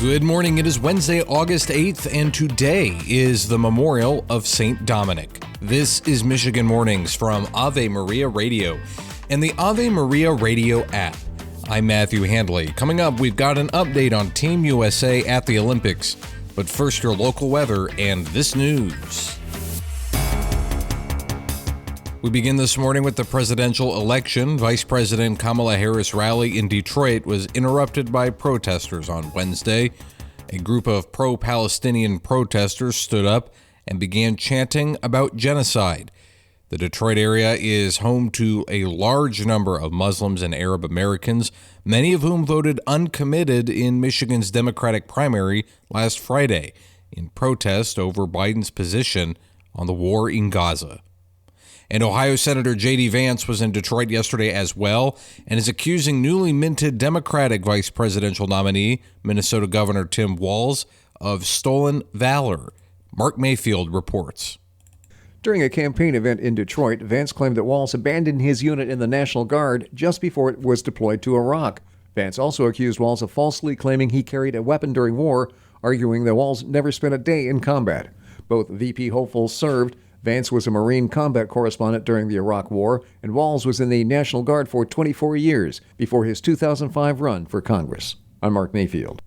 Good morning. It is Wednesday, August 8th, and today is the memorial of Saint Dominic. This is Michigan Mornings from Ave Maria Radio and the Ave Maria Radio app. I'm Matthew Handley. Coming up, we've got an update on Team USA at the Olympics. But first, your local weather and this news. We begin this morning with the presidential election. Vice President Kamala Harris' rally in Detroit was interrupted by protesters on Wednesday. A group of pro-Palestinian protesters stood up and began chanting about genocide. The Detroit area is home to a large number of Muslims and Arab Americans, many of whom voted uncommitted in Michigan's Democratic primary last Friday in protest over Biden's position on the war in Gaza. And Ohio Senator J.D. Vance was in Detroit yesterday as well and is accusing newly minted Democratic vice presidential nominee, Minnesota Governor Tim Walz, of stolen valor. Mark Mayfield reports. During a campaign event in Detroit, Vance claimed that Walz abandoned his unit in the National Guard just before it was deployed to Iraq. Vance also accused Walz of falsely claiming he carried a weapon during war, arguing that Walz never spent a day in combat. Both VP hopefuls served. Vance was a Marine combat correspondent during the Iraq War, and Walz was in the National Guard for 24 years before his 2005 run for Congress. I'm Mark Mayfield.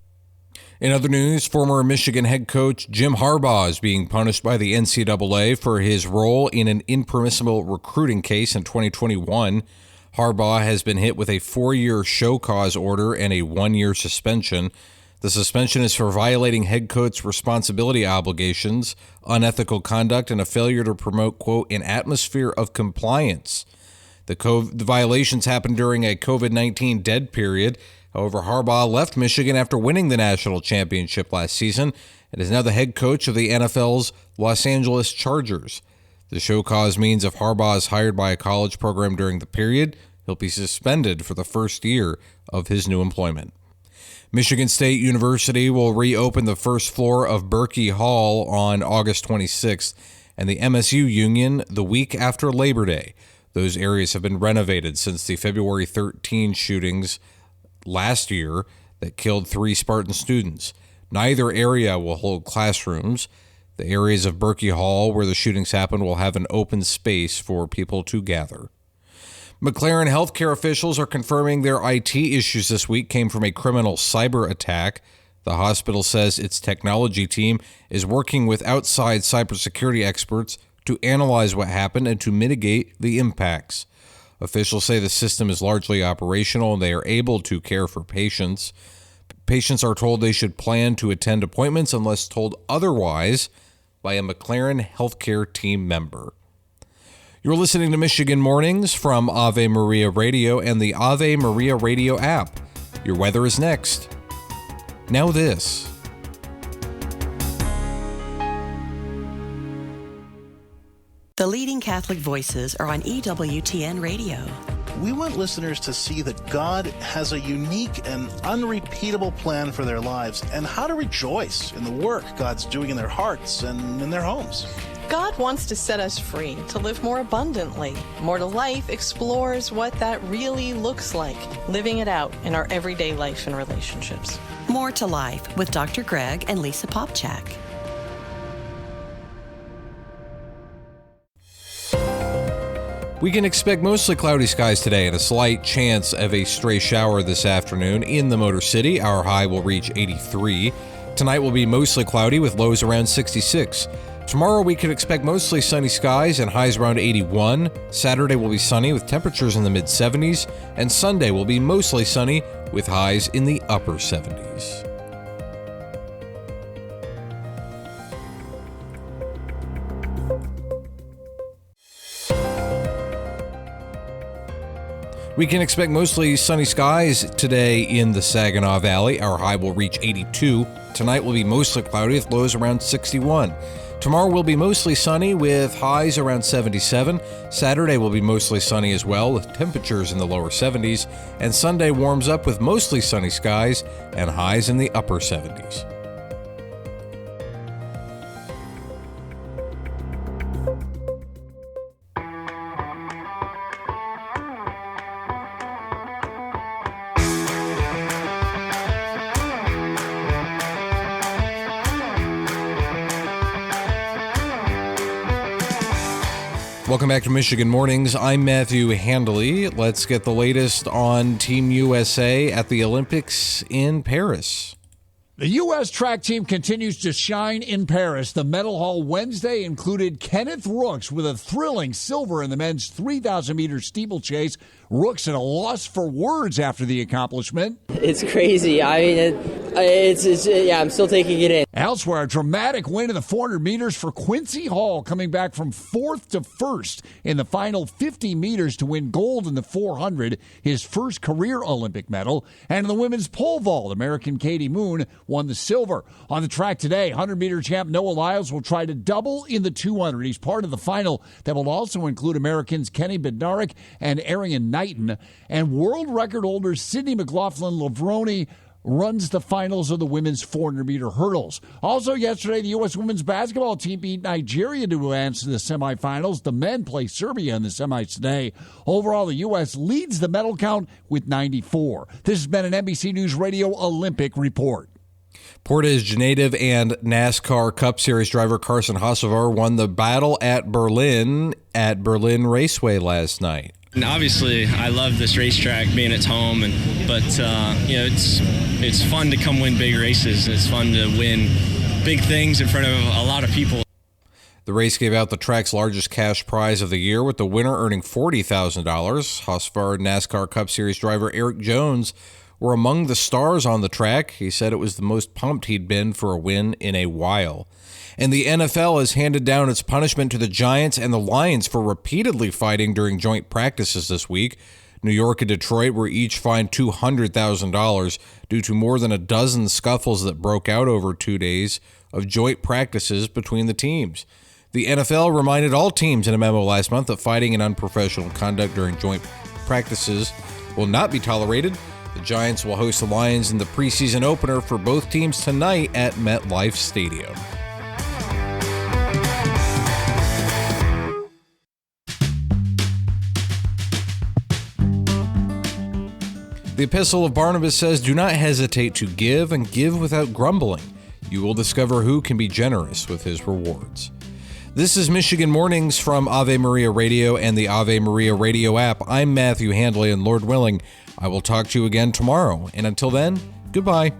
In other news, former Michigan head coach Jim Harbaugh is being punished by the NCAA for his role in an impermissible recruiting case in 2021. Harbaugh has been hit with a 4-year show cause order and a 1-year suspension. The suspension is for violating head coach responsibility obligations, unethical conduct, and a failure to promote, quote, an atmosphere of compliance. The violations happened during a COVID-19 dead period. However, Harbaugh left Michigan after winning the national championship last season and is now the head coach of the NFL's Los Angeles Chargers. The show cause means if Harbaugh is hired by a college program during the period, he'll be suspended for the first year of his new employment. Michigan State University will reopen the first floor of Berkey Hall on August 26th and the MSU Union the week after Labor Day. Those areas have been renovated since the February 13 shootings last year that killed 3 Spartan students. Neither area will hold classrooms. The areas of Berkey Hall where the shootings happened will have an open space for people to gather. McLaren Healthcare officials are confirming their IT issues this week came from a criminal cyber attack. The hospital says its technology team is working with outside cybersecurity experts to analyze what happened and to mitigate the impacts. Officials say the system is largely operational and they are able to care for patients. Patients are told they should plan to attend appointments unless told otherwise by a McLaren Healthcare team member. You're listening to Michigan Mornings from Ave Maria Radio and the Ave Maria Radio app. Your weather is next. Now this. The leading Catholic voices are on EWTN Radio. We want listeners to see that God has a unique and unrepeatable plan for their lives and how to rejoice in the work God's doing in their hearts and in their homes. God wants to set us free, to live more abundantly. More to Life explores what that really looks like, living it out in our everyday life and relationships. More to Life with Dr. Greg and Lisa Popchak. We can expect mostly cloudy skies today and a slight chance of a stray shower this afternoon in the Motor City. Our high will reach 83. Tonight will be mostly cloudy with lows around 66. Tomorrow we can expect mostly sunny skies and highs around 81. Saturday will be sunny with temperatures in the mid-70s, and Sunday will be mostly sunny with highs in the upper 70s. We can expect mostly sunny skies today in the Saginaw Valley. Our high will reach 82. Tonight will be mostly cloudy with lows around 61. Tomorrow will be mostly sunny with highs around 77. Saturday will be mostly sunny as well with temperatures in the lower 70s. And Sunday warms up with mostly sunny skies and highs in the upper 70s. Welcome back to Michigan Mornings. I'm Matthew Handley. Let's get the latest on Team USA at the Olympics in Paris. The U.S. track team continues to shine in Paris. The medal haul Wednesday included Kenneth Rooks with a thrilling silver in the men's 3,000-meter steeplechase. Rooks at a loss for words after the accomplishment. It's crazy. I mean, I'm still taking it in. Elsewhere, a dramatic win in the 400 meters for Quincy Hall, coming back from 4th to 1st in the final 50 meters to win gold in the 400, his first career Olympic medal. And in the women's pole vault, American Katie Moon won the silver. On the track today, 100-meter champ Noah Lyles will try to double in the 200. He's part of the final that will also include Americans Kenny Bednarik and Arian Knighton. And world record holder Sydney McLaughlin-Lavroni runs the finals of the women's 400-meter hurdles. Also yesterday, the U.S. women's basketball team beat Nigeria to advance to the semifinals. The men play Serbia in the semis today. Overall, the U.S. leads the medal count with 94. This has been an NBC News Radio Olympic report. Portage native and NASCAR Cup Series driver Carson Hocevar won the battle at Berlin Raceway last night. And obviously, I love this racetrack, being its home, but it's fun to come win big races. It's fun to win big things in front of a lot of people. The race gave out the track's largest cash prize of the year, with the winner earning $40,000. Hocevar NASCAR Cup Series driver Eric Jones were among the stars on the track. He said it was the most pumped he'd been for a win in a while. And the NFL has handed down its punishment to the Giants and the Lions for repeatedly fighting during joint practices this week. New York and Detroit were each fined $200,000 due to more than a dozen scuffles that broke out over 2 days of joint practices between the teams. The NFL reminded all teams in a memo last month that fighting and unprofessional conduct during joint practices will not be tolerated. The Giants will host the Lions in the preseason opener for both teams tonight at MetLife Stadium. The Epistle of Barnabas says, "Do not hesitate to give, and give without grumbling. You will discover who can be generous with his rewards." This is Michigan Mornings from Ave Maria Radio and the Ave Maria Radio app. I'm Matthew Handley, and Lord willing, I will talk to you again tomorrow. And until then, goodbye.